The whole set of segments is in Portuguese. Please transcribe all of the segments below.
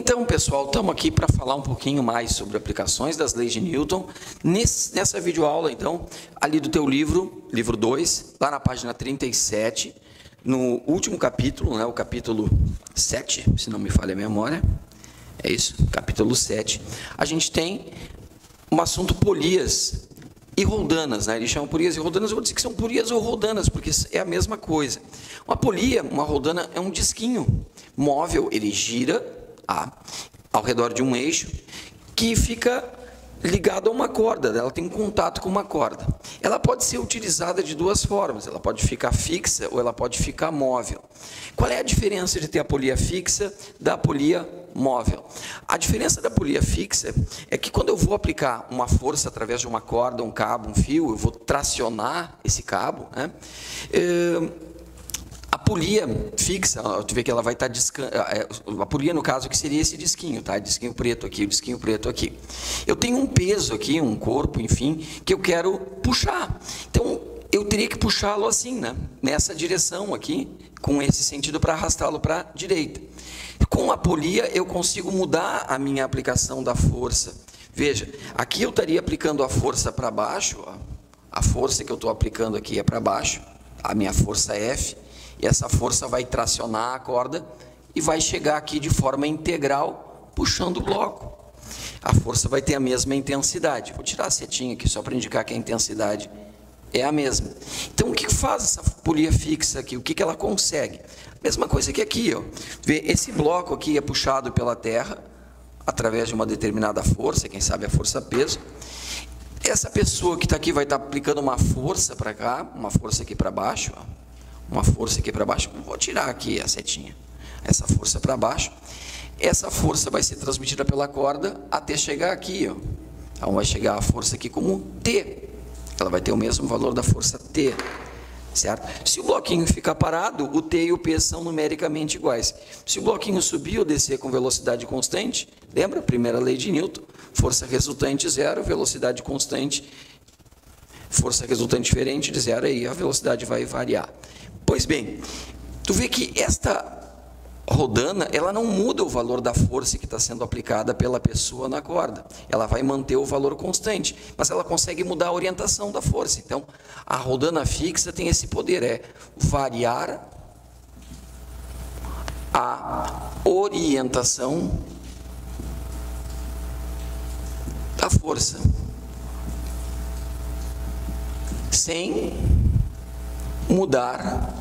Então, pessoal, estamos aqui para falar um pouquinho mais sobre aplicações das leis de Newton. Nessa videoaula, então, ali do teu livro 2, lá na página 37, no último capítulo, né, o capítulo 7, se não me falha a memória, é isso, capítulo 7, a gente tem um assunto polias e roldanas, né? Eles chamam polias e roldanas, eu vou dizer que são polias ou roldanas, porque é a mesma coisa. Uma polia, uma roldana, é um disquinho móvel, ele gira ao redor de um eixo, que fica ligado a uma corda, ela tem um contato com uma corda. Ela pode ser utilizada de duas formas, ela pode ficar fixa ou ela pode ficar móvel. Qual é a diferença de ter a polia fixa da polia móvel? A diferença da polia fixa é que quando eu vou aplicar uma força através de uma corda, um cabo, um fio, eu vou tracionar esse cabo, né? A polia fixa, tu vê que ela vai estar a polia, no caso, que seria esse disquinho, tá? Disquinho preto aqui, o disquinho preto aqui. Eu tenho um peso aqui, um corpo, enfim, que eu quero puxar. Então, eu teria que puxá-lo assim, né? Nessa direção aqui, com esse sentido para arrastá-lo para a direita. Com a polia, eu consigo mudar a minha aplicação da força. Veja, aqui eu estaria aplicando a força para baixo, ó. A força que eu estou aplicando aqui é para baixo, a minha força F. E essa força vai tracionar a corda e vai chegar aqui de forma integral, puxando o bloco. A força vai ter a mesma intensidade. Vou tirar a setinha aqui só para indicar que a intensidade é a mesma. Então, o que faz essa polia fixa aqui? O que ela consegue? Mesma coisa que aqui, ó. Vê, esse bloco aqui é puxado pela terra através de uma determinada força, quem sabe a força-peso. Essa pessoa que está aqui vai estar aplicando uma força para cá, uma força aqui para baixo, ó. Uma força aqui para baixo, vou tirar aqui a setinha, essa força para baixo, essa força vai ser transmitida pela corda até chegar aqui, ó. Então vai chegar a força aqui como T, ela vai ter o mesmo valor da força T, certo? Se o bloquinho ficar parado, o T e o P são numericamente iguais. Se o bloquinho subir ou descer com velocidade constante, lembra? Primeira lei de Newton, força resultante zero, velocidade constante, força resultante diferente de zero, aí a velocidade vai variar. Pois bem, tu vê que esta rodana, ela não muda o valor da força que está sendo aplicada pela pessoa na corda. Ela vai manter o valor constante, mas ela consegue mudar a orientação da força. Então, a rodana fixa tem esse poder, é variar a orientação da força, sem mudar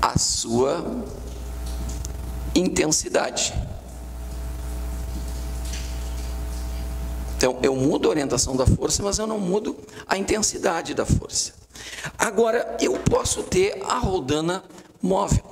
a sua intensidade. Então, eu mudo a orientação da força, mas eu não mudo a intensidade da força. Agora, eu posso ter a rodana móvel.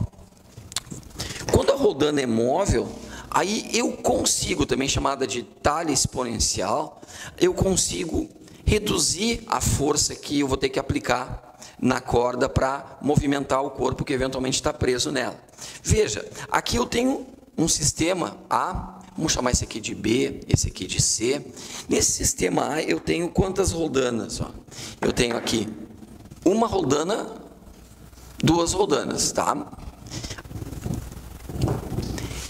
Quando a rodana é móvel, aí eu consigo, também chamada de talha exponencial, eu consigo reduzir a força que eu vou ter que aplicar na corda para movimentar o corpo que eventualmente está preso nela. Veja, aqui eu tenho um sistema A, vamos chamar esse aqui de B, esse aqui de C. Nesse sistema A eu tenho quantas roldanas? Ó? Eu tenho aqui uma roldana, duas roldanas, tá?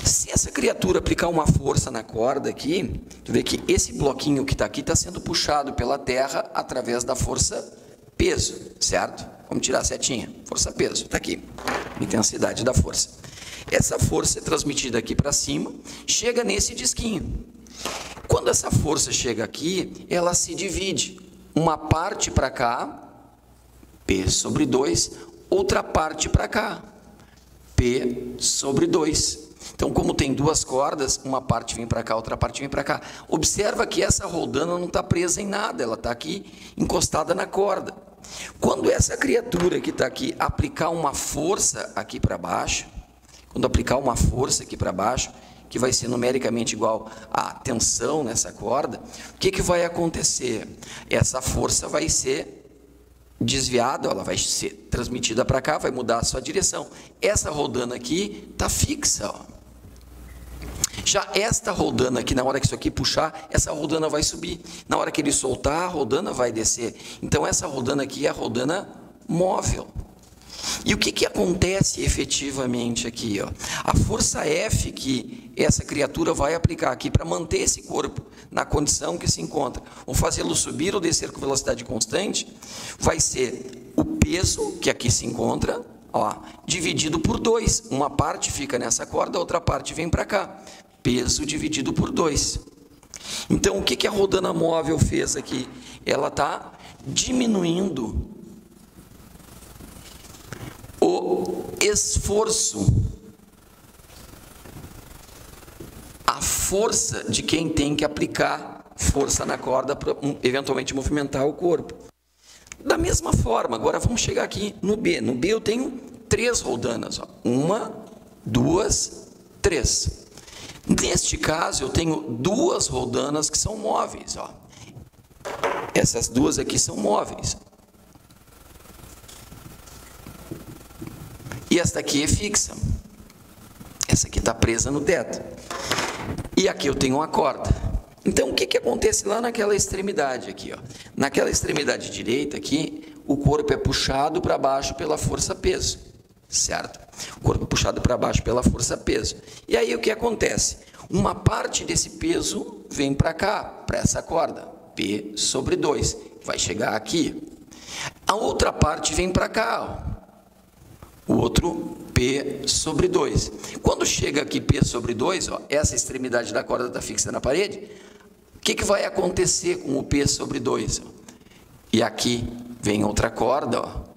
Se essa criatura aplicar uma força na corda aqui, tu vê que esse bloquinho que está aqui está sendo puxado pela terra através da força peso, certo? Vamos tirar a setinha. Força peso, está aqui. Intensidade da força. Essa força é transmitida aqui para cima, chega nesse disquinho. Quando essa força chega aqui, ela se divide. Uma parte para cá, P sobre 2, outra parte para cá, P sobre 2. Então, como tem duas cordas, uma parte vem para cá, outra parte vem para cá. Observa que essa rodana não está presa em nada, ela está aqui encostada na corda. Quando essa criatura que está aqui aplicar uma força aqui para baixo, quando aplicar uma força aqui para baixo, que vai ser numericamente igual à tensão nessa corda, o que vai acontecer? Essa força vai ser desviada, ela vai ser transmitida para cá, vai mudar a sua direção. Essa rodana aqui está fixa, ó. Já esta rodana aqui, na hora que isso aqui puxar, essa rodana vai subir. Na hora que ele soltar, a rodana vai descer. Então, essa rodana aqui é a rodana móvel. E o que acontece efetivamente aqui? Ó? A força F que essa criatura vai aplicar aqui para manter esse corpo na condição que se encontra, ou fazê-lo subir ou descer com velocidade constante, vai ser o peso que aqui se encontra, ó, dividido por 2. Uma parte fica nessa corda, a outra parte vem para cá. Peso dividido por 2. Então, o que a rodana móvel fez aqui? Ela está diminuindo o esforço, a força de quem tem que aplicar força na corda para eventualmente movimentar o corpo. Da mesma forma, agora vamos chegar aqui no B. No B eu tenho 3 rodanas. Ó. 1, 2, 3. Neste caso, eu tenho 2 rodanas que são móveis. Ó. Essas 2 aqui são móveis. E esta aqui é fixa. Essa aqui está presa no teto. E aqui eu tenho uma corda. Então, o que acontece lá naquela extremidade aqui? Ó? Naquela extremidade direita aqui, o corpo é puxado para baixo pela força-peso, certo? O corpo é puxado para baixo pela força-peso. E aí o que acontece? Uma parte desse peso vem para cá, para essa corda, P sobre 2, vai chegar aqui. A outra parte vem para cá, ó. O outro P sobre 2. Quando chega aqui P sobre 2, ó, essa extremidade da corda está fixa na parede, o que vai acontecer com o P sobre 2? E aqui vem outra corda, ó.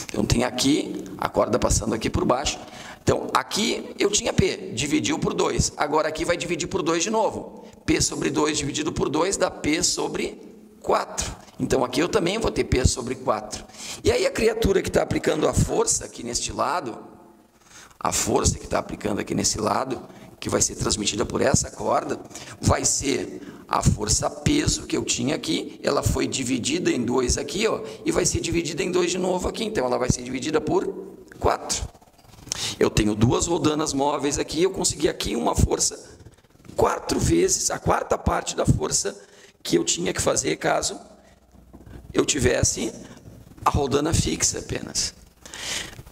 Então tem aqui a corda passando aqui por baixo. Então aqui eu tinha P, dividiu por 2. Agora aqui vai dividir por 2 de novo. P sobre 2 dividido por 2 dá P sobre 4. Então aqui eu também vou ter P sobre 4. E aí a criatura que está aplicando a força aqui neste lado, a força que está aplicando aqui nesse lado, que vai ser transmitida por essa corda, vai ser a força peso que eu tinha aqui, ela foi dividida em 2 aqui, ó, e vai ser dividida em 2 de novo aqui, então ela vai ser dividida por 4. Eu tenho 2 rodanas móveis aqui, eu consegui aqui uma força 4 vezes, a quarta parte da força que eu tinha que fazer caso eu tivesse a rodana fixa apenas.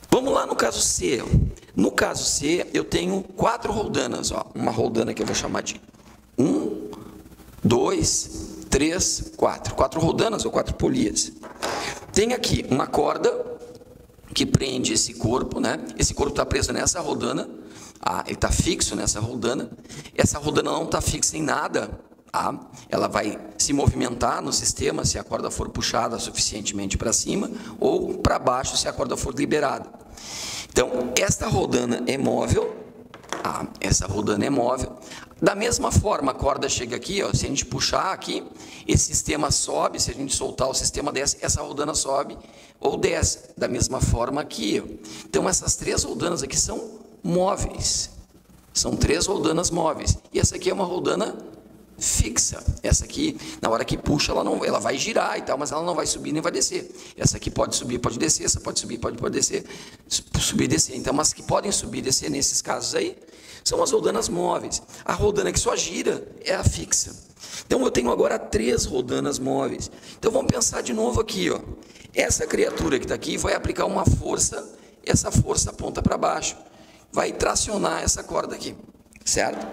Vamos lá no caso C. No caso C, eu tenho 4 rodanas. Ó. Uma rodana que eu vou chamar de 1, 2, 3, 4. 4 rodanas ou 4 polias. Tem aqui uma corda que prende esse corpo, né? Esse corpo está preso nessa rodana. Ele está fixo nessa rodana. Essa rodana não está fixa em nada. Ela vai se movimentar no sistema se a corda for puxada suficientemente para cima ou para baixo se a corda for liberada. Então, esta rodana é móvel. Essa rodana é móvel. Da mesma forma, a corda chega aqui, ó, se a gente puxar aqui, esse sistema sobe, se a gente soltar o sistema desce, essa rodana sobe ou desce. Da mesma forma aqui. Ó. Então, essas 3 rodanas aqui são móveis. São 3 rodanas móveis. E essa aqui é uma rodana fixa. Essa aqui, na hora que puxa, ela vai girar e tal, mas ela não vai subir nem vai descer. Essa aqui pode subir, pode descer, essa pode subir, pode descer, subir e descer. Então, as que podem subir e descer nesses casos aí, são as rodanas móveis. A rodana que só gira é a fixa. Então, eu tenho agora 3 rodanas móveis. Então, vamos pensar de novo aqui, ó. Essa criatura que está aqui vai aplicar uma força, essa força aponta para baixo, vai tracionar essa corda aqui, certo?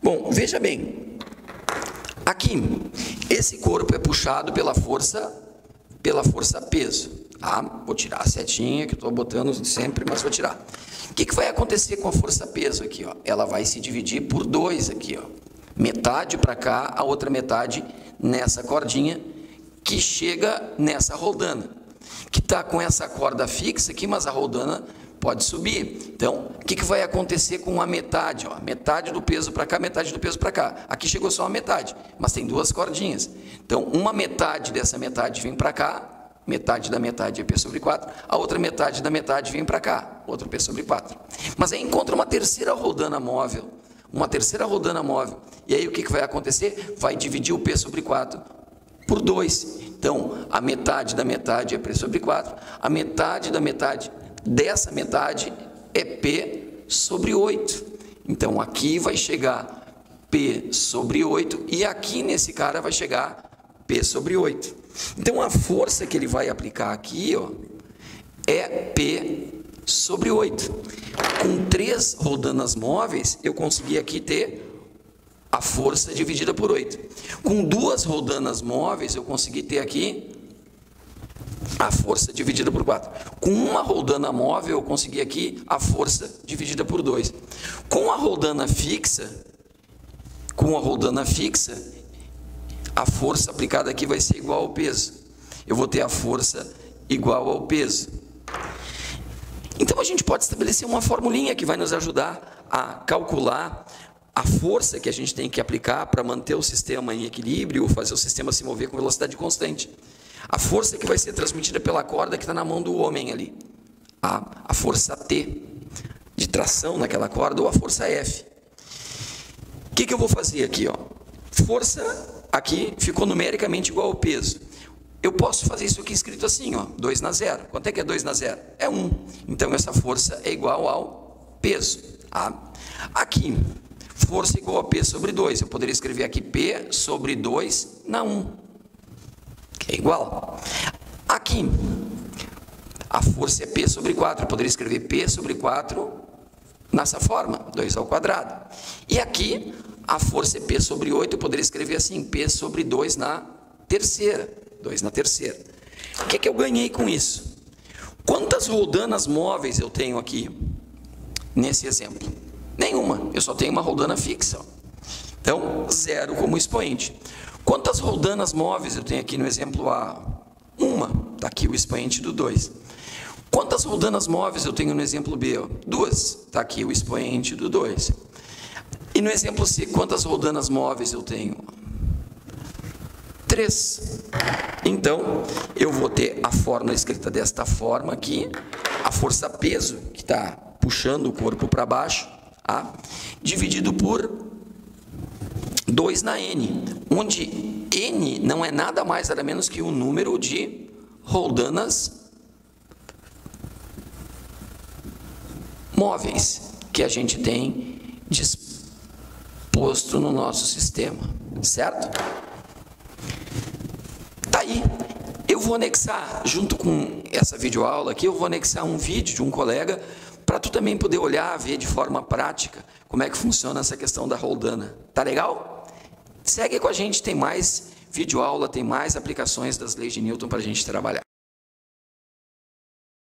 Bom, veja bem. Aqui, esse corpo é puxado pela força peso. Vou tirar a setinha que eu estou botando sempre, mas vou tirar. O que vai acontecer com a força peso aqui? Ó? Ela vai se dividir por 2 aqui. Ó. Metade para cá, a outra metade nessa cordinha que chega nessa rodana. Que está com essa corda fixa aqui, mas a rodana pode subir. Então, o que vai acontecer com a metade? Ó? Metade do peso para cá, metade do peso para cá. Aqui chegou só a metade, mas tem 2 cordinhas. Então, uma metade dessa metade vem para cá, metade da metade é P sobre 4, a outra metade da metade vem para cá, outro P sobre 4. Mas aí encontra uma terceira rodana móvel, e aí o que vai acontecer? Vai dividir o P sobre 4 por 2. Então, a metade da metade é P sobre 4, a metade da metade dessa metade é P sobre 8. Então, aqui vai chegar P sobre 8 e aqui nesse cara vai chegar P sobre 8. Então, a força que ele vai aplicar aqui, ó, é P sobre 8. com 3 roldanas móveis, eu consegui aqui ter a força dividida por 8. Com 2 roldanas móveis, eu consegui ter aqui a força dividida por 4. Com uma roldana móvel, eu consegui aqui a força dividida por 2. Com a roldana fixa, a força aplicada aqui vai ser igual ao peso. Eu vou ter a força igual ao peso. Então, a gente pode estabelecer uma formulinha que vai nos ajudar a calcular a força que a gente tem que aplicar para manter o sistema em equilíbrio, fazer o sistema se mover com velocidade constante. A força que vai ser transmitida pela corda que está na mão do homem ali. A força T de tração naquela corda ou a força F. O que eu vou fazer aqui? Força aqui ficou numericamente igual ao peso. Eu posso fazer isso aqui escrito assim, 2 na 0. Quanto é que é 2 na 0? É 1. Então, essa força é igual ao peso. Aqui, força igual a P sobre 2. Eu poderia escrever aqui P sobre 2 na 1. Que é igual. Aqui, a força é P sobre 4. Eu poderia escrever P sobre 4 nessa forma, 2 ao quadrado. E aqui, a força é P sobre 8. Eu poderia escrever assim, P sobre 2 na terceira. 2 na terceira. O que eu ganhei com isso? Quantas roldanas móveis eu tenho aqui nesse exemplo? Nenhuma. Eu só tenho uma roldana fixa. Então, 0 como expoente. Quantas roldanas móveis eu tenho aqui no exemplo A? Uma. Está aqui o expoente do 2. Quantas roldanas móveis eu tenho no exemplo B? 2. Está aqui o expoente do 2. E no exemplo C, quantas roldanas móveis eu tenho? 3. Então, eu vou ter a fórmula escrita desta forma aqui, a força peso, que está puxando o corpo para baixo, dividido por 2 na N, onde N não é nada mais, nada menos que o número de roldanas móveis que a gente tem disposto no nosso sistema, certo? Tá aí. Eu vou anexar, junto com essa videoaula aqui, eu vou anexar um vídeo de um colega para tu também poder olhar, ver de forma prática como é que funciona essa questão da roldana. Tá legal? Segue com a gente, tem mais videoaula, tem mais aplicações das leis de Newton para a gente trabalhar.